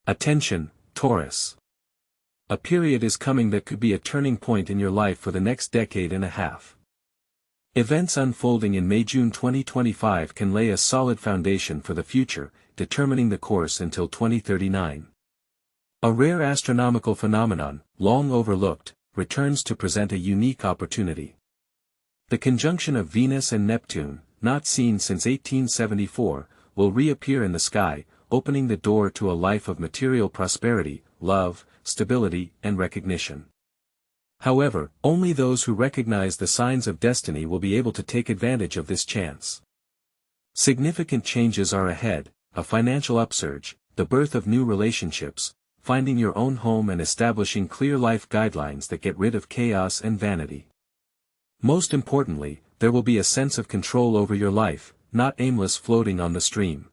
Attention, Taurus. A period is coming that could be a turning point in your life for the next decade and a half. Events unfolding in May-June 2025 can lay a solid foundation for the future, determining the course until 2039. A rare astronomical phenomenon, long overlooked, returns to present a unique opportunity. The conjunction of Venus and Neptune, not seen since 1874, will reappear in the sky, opening the door to a life of material prosperity, love, stability, and recognition. However, only those who recognize the signs of destiny will be able to take advantage of this chance. Significant changes are ahead: a financial upsurge, the birth of new relationships, finding your own home and establishing clear life guidelines that get rid of chaos and vanity. Most importantly, there will be a sense of control over your life, not aimless floating on the stream.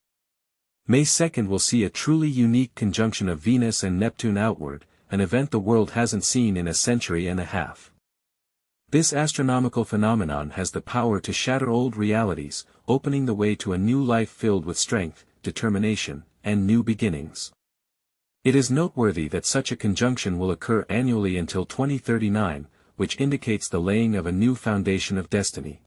May 2nd will see a truly unique conjunction of Venus and Neptune outward, an event the world hasn't seen in a century and a half. This astronomical phenomenon has the power to shatter old realities, opening the way to a new life filled with strength, determination, and new beginnings. It is noteworthy that such a conjunction will occur annually until 2039, which indicates the laying of a new foundation of destiny.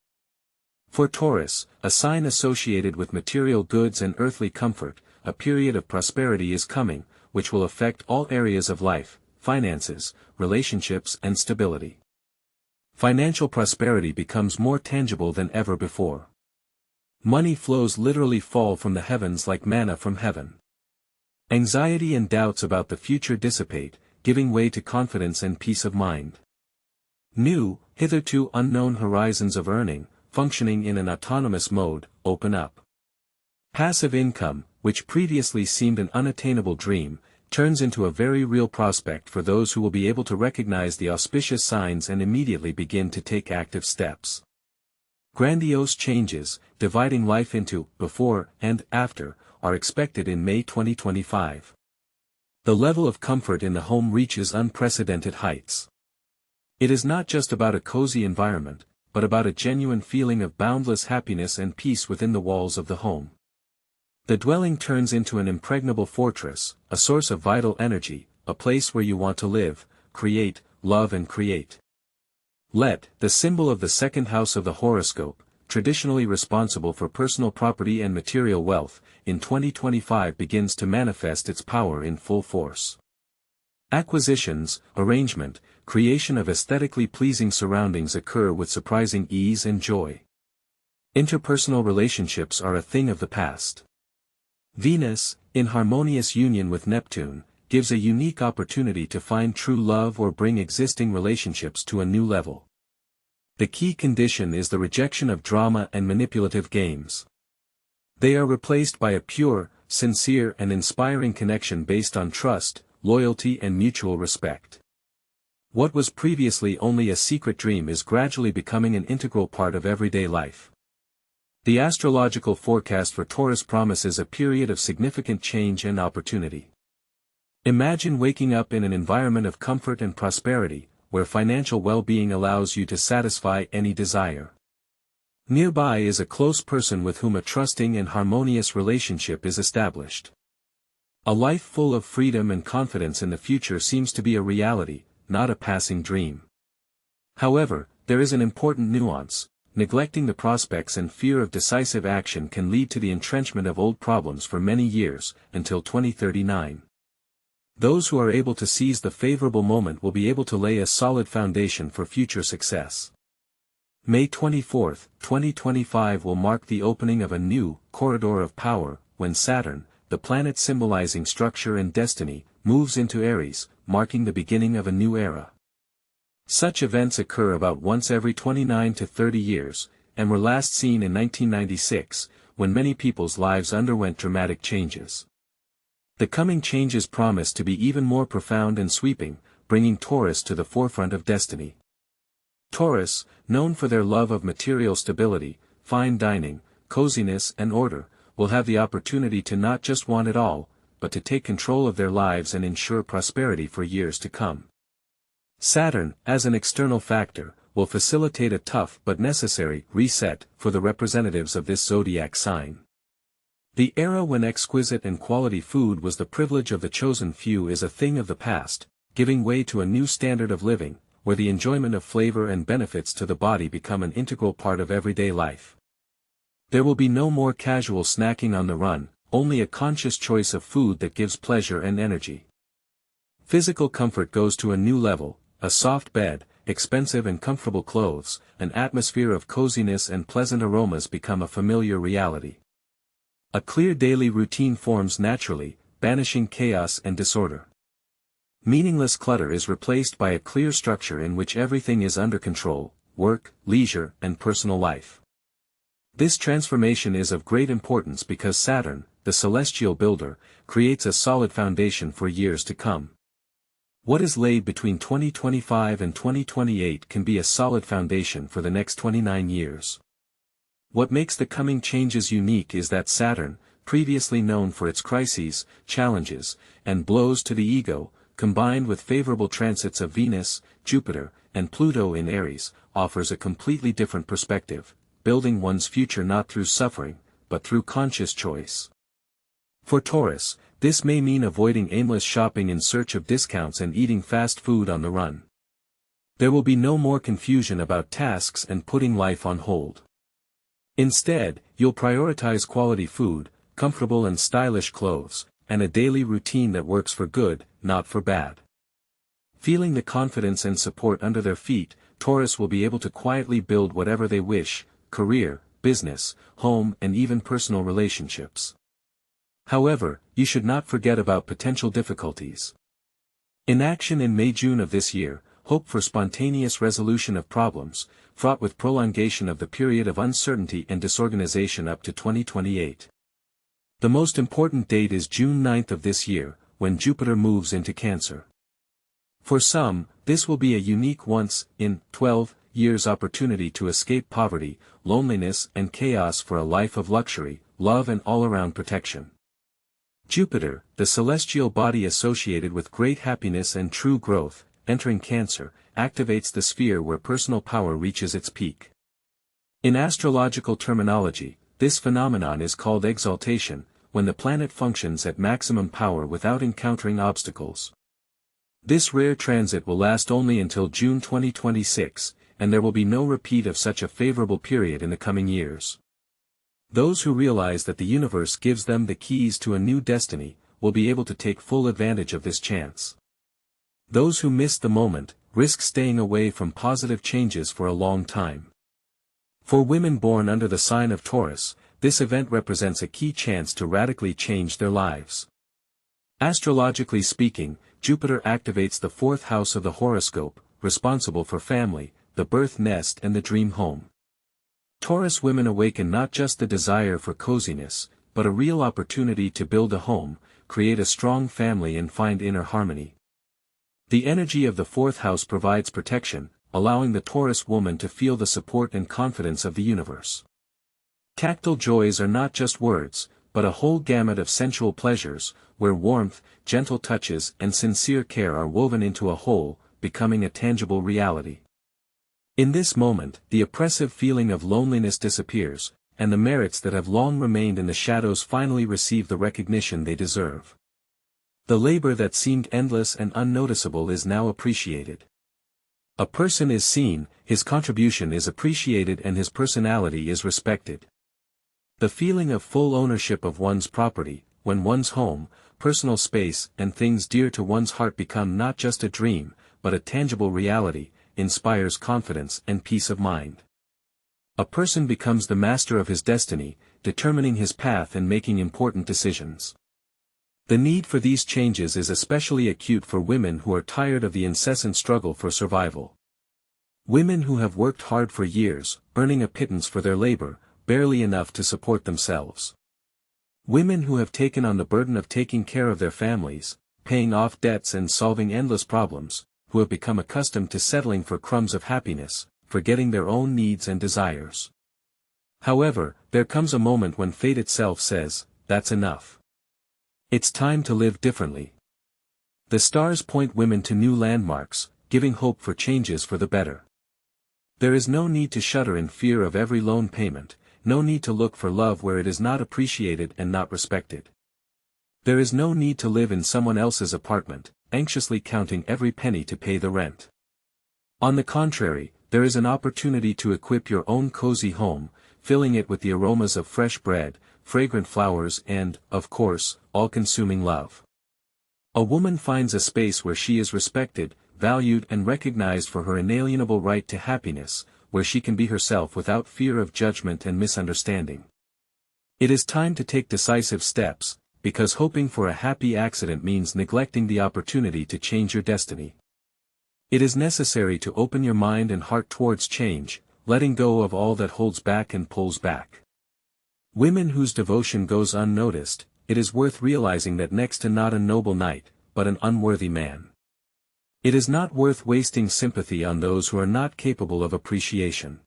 For Taurus, a sign associated with material goods and earthly comfort, a period of prosperity is coming, which will affect all areas of life, finances, relationships and stability. Financial prosperity becomes more tangible than ever before. Money flows literally fall from the heavens like manna from heaven. Anxiety and doubts about the future dissipate, giving way to confidence and peace of mind. New, hitherto unknown horizons of earning, functioning in an autonomous mode, open up. Passive income, which previously seemed an unattainable dream, turns into a very real prospect for those who will be able to recognize the auspicious signs and immediately begin to take active steps. Grandiose changes, dividing life into before and after, are expected in May 2025. The level of comfort in the home reaches unprecedented heights. It is not just about a cozy environment, but about a genuine feeling of boundless happiness and peace within the walls of the home. The dwelling turns into an impregnable fortress, a source of vital energy, a place where you want to live, create, love and create. Let, the symbol of the second house of the horoscope, traditionally responsible for personal property and material wealth, in 2025 begins to manifest its power in full force. Acquisitions, arrangement, creation of aesthetically pleasing surroundings occur with surprising ease and joy. Interpersonal relationships are a thing of the past. Venus, in harmonious union with Neptune, gives a unique opportunity to find true love or bring existing relationships to a new level. The key condition is the rejection of drama and manipulative games. They are replaced by a pure, sincere and inspiring connection based on trust, loyalty and mutual respect. What was previously only a secret dream is gradually becoming an integral part of everyday life. The astrological forecast for Taurus promises a period of significant change and opportunity. Imagine waking up in an environment of comfort and prosperity, where financial well-being allows you to satisfy any desire. Nearby is a close person with whom a trusting and harmonious relationship is established. A life full of freedom and confidence in the future seems to be a reality, not a passing dream. However, there is an important nuance: neglecting the prospects and fear of decisive action can lead to the entrenchment of old problems for many years, until 2039. Those who are able to seize the favorable moment will be able to lay a solid foundation for future success. May 24, 2025 will mark the opening of a new corridor of power, when Saturn, the planet symbolizing structure and destiny, moves into Aries, marking the beginning of a new era. Such events occur about once every 29 to 30 years, and were last seen in 1996, when many people's lives underwent dramatic changes. The coming changes promise to be even more profound and sweeping, bringing Taurus to the forefront of destiny. Taurus, known for their love of material stability, fine dining, coziness and order, will have the opportunity to not just want it all, but to take control of their lives and ensure prosperity for years to come. Saturn, as an external factor, will facilitate a tough but necessary reset for the representatives of this zodiac sign. The era when exquisite and quality food was the privilege of the chosen few is a thing of the past, giving way to a new standard of living, where the enjoyment of flavor and benefits to the body become an integral part of everyday life. There will be no more casual snacking on the run, only a conscious choice of food that gives pleasure and energy. Physical comfort goes to a new level, a soft bed, expensive and comfortable clothes, an atmosphere of coziness and pleasant aromas become a familiar reality. A clear daily routine forms naturally, banishing chaos and disorder. Meaningless clutter is replaced by a clear structure in which everything is under control: work, leisure, and personal life. This transformation is of great importance because Saturn, the celestial builder, creates a solid foundation for years to come. What is laid between 2025 and 2028 can be a solid foundation for the next 29 years. What makes the coming changes unique is that Saturn, previously known for its crises, challenges, and blows to the ego, combined with favorable transits of Venus, Jupiter, and Pluto in Aries, offers a completely different perspective, building one's future not through suffering, but through conscious choice. For Taurus, this may mean avoiding aimless shopping in search of discounts and eating fast food on the run. There will be no more confusion about tasks and putting life on hold. Instead, you'll prioritize quality food, comfortable and stylish clothes, and a daily routine that works for good, not for bad. Feeling the confidence and support under their feet, Taurus will be able to quietly build whatever they wish: career, business, home, and even personal relationships. However, you should not forget about potential difficulties. In action in May-June of this year, hope for spontaneous resolution of problems, fraught with prolongation of the period of uncertainty and disorganization up to 2028. The most important date is June 9th of this year, when Jupiter moves into Cancer. For some, this will be a unique once-in-12 years opportunity to escape poverty, loneliness and chaos for a life of luxury, love and all-around protection. Jupiter, the celestial body associated with great happiness and true growth, entering Cancer, activates the sphere where personal power reaches its peak. In astrological terminology, this phenomenon is called exaltation, when the planet functions at maximum power without encountering obstacles. This rare transit will last only until June 2026, and there will be no repeat of such a favorable period in the coming years. Those who realize that the universe gives them the keys to a new destiny, will be able to take full advantage of this chance. Those who miss the moment, risk staying away from positive changes for a long time. For women born under the sign of Taurus, this event represents a key chance to radically change their lives. Astrologically speaking, Jupiter activates the fourth house of the horoscope, responsible for family, the birth nest and the dream home. Taurus women awaken not just the desire for coziness, but a real opportunity to build a home, create a strong family and find inner harmony. The energy of the fourth house provides protection, allowing the Taurus woman to feel the support and confidence of the universe. Tactile joys are not just words, but a whole gamut of sensual pleasures, where warmth, gentle touches and sincere care are woven into a whole, becoming a tangible reality. In this moment, the oppressive feeling of loneliness disappears, and the merits that have long remained in the shadows finally receive the recognition they deserve. The labor that seemed endless and unnoticeable is now appreciated. A person is seen, his contribution is appreciated and his personality is respected. The feeling of full ownership of one's property, when one's home, personal space and things dear to one's heart become not just a dream, but a tangible reality, inspires confidence and peace of mind. A person becomes the master of his destiny, determining his path and making important decisions. The need for these changes is especially acute for women who are tired of the incessant struggle for survival. Women who have worked hard for years, earning a pittance for their labor, barely enough to support themselves. Women who have taken on the burden of taking care of their families, paying off debts and solving endless problems, who have become accustomed to settling for crumbs of happiness, forgetting their own needs and desires. However, there comes a moment when fate itself says, "That's enough. It's time to live differently." The stars point women to new landmarks, giving hope for changes for the better. There is no need to shudder in fear of every loan payment, no need to look for love where it is not appreciated and not respected. There is no need to live in someone else's apartment, anxiously counting every penny to pay the rent. On the contrary, there is an opportunity to equip your own cozy home, filling it with the aromas of fresh bread, fragrant flowers and, of course, all-consuming love. A woman finds a space where she is respected, valued and recognized for her inalienable right to happiness, where she can be herself without fear of judgment and misunderstanding. It is time to take decisive steps, because hoping for a happy accident means neglecting the opportunity to change your destiny. It is necessary to open your mind and heart towards change, letting go of all that holds back and pulls back. Women whose devotion goes unnoticed, it is worth realizing that next to not a noble knight, but an unworthy man. It is not worth wasting sympathy on those who are not capable of appreciation.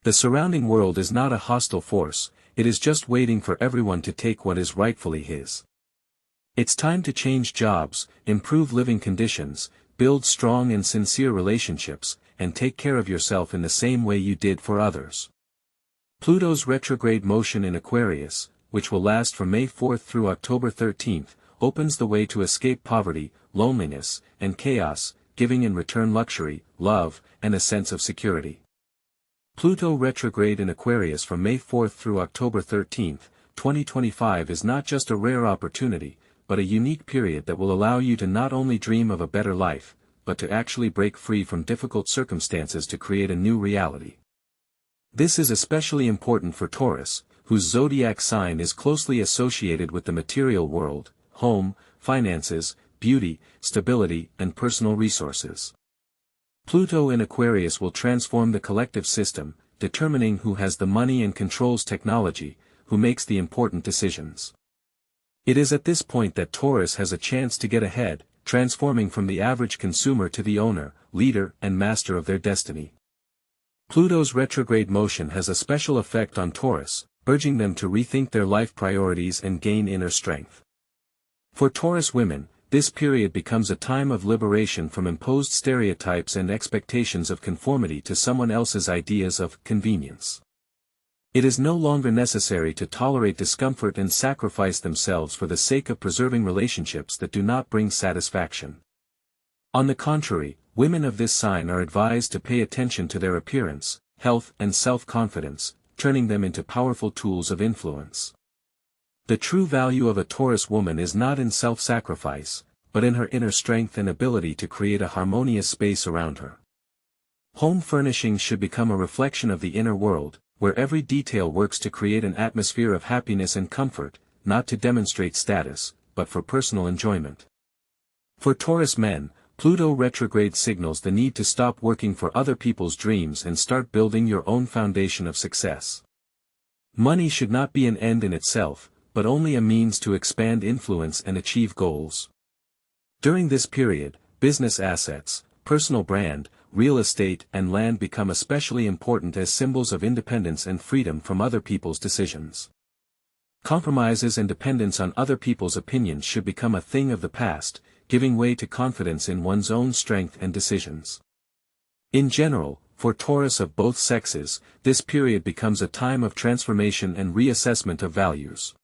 The surrounding world is not a hostile force, it is just waiting for everyone to take what is rightfully his. It's time to change jobs, improve living conditions, build strong and sincere relationships, and take care of yourself in the same way you did for others. Pluto's retrograde motion in Aquarius, which will last from May 4 through October 13, opens the way to escape poverty, loneliness, and chaos, giving in return luxury, love, and a sense of security. Pluto retrograde in Aquarius from May 4 through October 13, 2025 is not just a rare opportunity, but a unique period that will allow you to not only dream of a better life, but to actually break free from difficult circumstances to create a new reality. This is especially important for Taurus, whose zodiac sign is closely associated with the material world, home, finances, beauty, stability, and personal resources. Pluto in Aquarius will transform the collective system, determining who has the money and controls technology, who makes the important decisions. It is at this point that Taurus has a chance to get ahead, transforming from the average consumer to the owner, leader, and master of their destiny. Pluto's retrograde motion has a special effect on Taurus, urging them to rethink their life priorities and gain inner strength. For Taurus women, this period becomes a time of liberation from imposed stereotypes and expectations of conformity to someone else's ideas of convenience. It is no longer necessary to tolerate discomfort and sacrifice themselves for the sake of preserving relationships that do not bring satisfaction. On the contrary, women of this sign are advised to pay attention to their appearance, health and self-confidence, turning them into powerful tools of influence. The true value of a Taurus woman is not in self-sacrifice, but in her inner strength and ability to create a harmonious space around her. Home furnishings should become a reflection of the inner world, where every detail works to create an atmosphere of happiness and comfort, not to demonstrate status, but for personal enjoyment. For Taurus men, Pluto retrograde signals the need to stop working for other people's dreams and start building your own foundation of success. Money should not be an end in itself, but only a means to expand influence and achieve goals. During this period, business assets, personal brand, real estate and land become especially important as symbols of independence and freedom from other people's decisions. Compromises and dependence on other people's opinions should become a thing of the past, giving way to confidence in one's own strength and decisions. In general, for Taurus of both sexes, this period becomes a time of transformation and reassessment of values.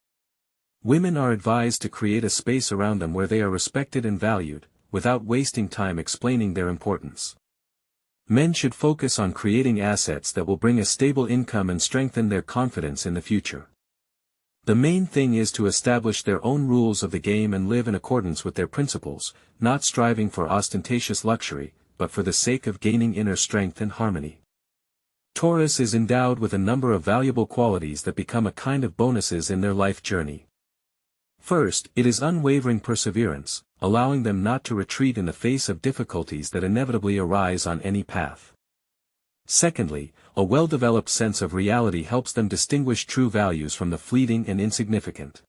Women are advised to create a space around them where they are respected and valued, without wasting time explaining their importance. Men should focus on creating assets that will bring a stable income and strengthen their confidence in the future. The main thing is to establish their own rules of the game and live in accordance with their principles, not striving for ostentatious luxury, but for the sake of gaining inner strength and harmony. Taurus is endowed with a number of valuable qualities that become a kind of bonuses in their life journey. First, it is unwavering perseverance, allowing them not to retreat in the face of difficulties that inevitably arise on any path. Secondly, a well-developed sense of reality helps them distinguish true values from the fleeting and insignificant.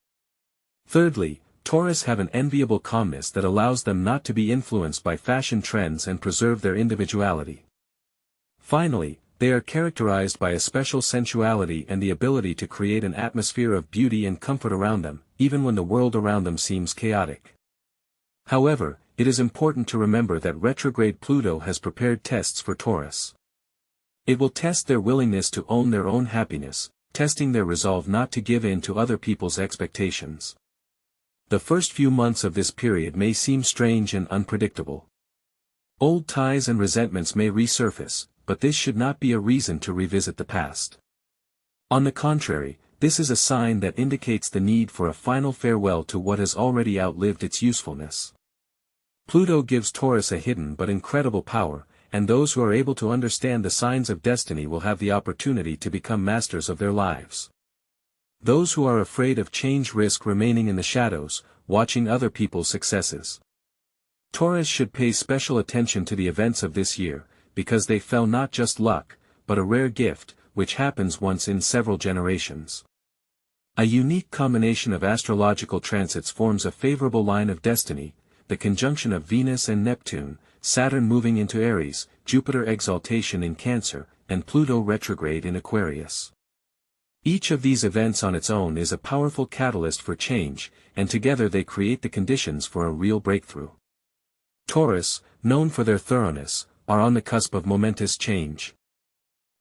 Thirdly, Taurus have an enviable calmness that allows them not to be influenced by fashion trends and preserve their individuality. Finally, they are characterized by a special sensuality and the ability to create an atmosphere of beauty and comfort around them, even when the world around them seems chaotic. However, it is important to remember that retrograde Pluto has prepared tests for Taurus. It will test their willingness to own their own happiness, testing their resolve not to give in to other people's expectations. The first few months of this period may seem strange and unpredictable. Old ties and resentments may resurface, but this should not be a reason to revisit the past. On the contrary, this is a sign that indicates the need for a final farewell to what has already outlived its usefulness. Pluto gives Taurus a hidden but incredible power, and those who are able to understand the signs of destiny will have the opportunity to become masters of their lives. Those who are afraid of change risk remaining in the shadows, watching other people's successes. Taurus should pay special attention to the events of this year, because they fell not just luck, but a rare gift, which happens once in several generations. A unique combination of astrological transits forms a favorable line of destiny, the conjunction of Venus and Neptune, Saturn moving into Aries, Jupiter exaltation in Cancer, and Pluto retrograde in Aquarius. Each of these events on its own is a powerful catalyst for change, and together they create the conditions for a real breakthrough. Taurus, known for their thoroughness, are on the cusp of momentous change.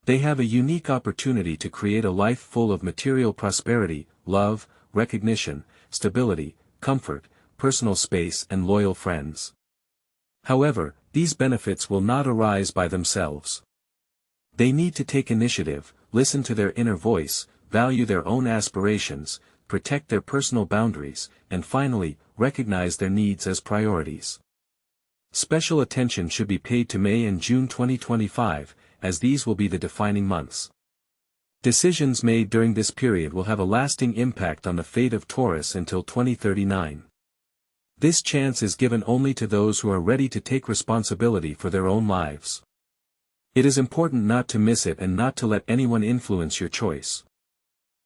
They have a unique opportunity to create a life full of material prosperity, love, recognition, stability, comfort, personal space and loyal friends. However, these benefits will not arise by themselves. They need to take initiative, listen to their inner voice, value their own aspirations, protect their personal boundaries, and finally, recognize their needs as priorities. Special attention should be paid to May and June 2025, as these will be the defining months. Decisions made during this period will have a lasting impact on the fate of Taurus until 2039. This chance is given only to those who are ready to take responsibility for their own lives. It is important not to miss it and not to let anyone influence your choice.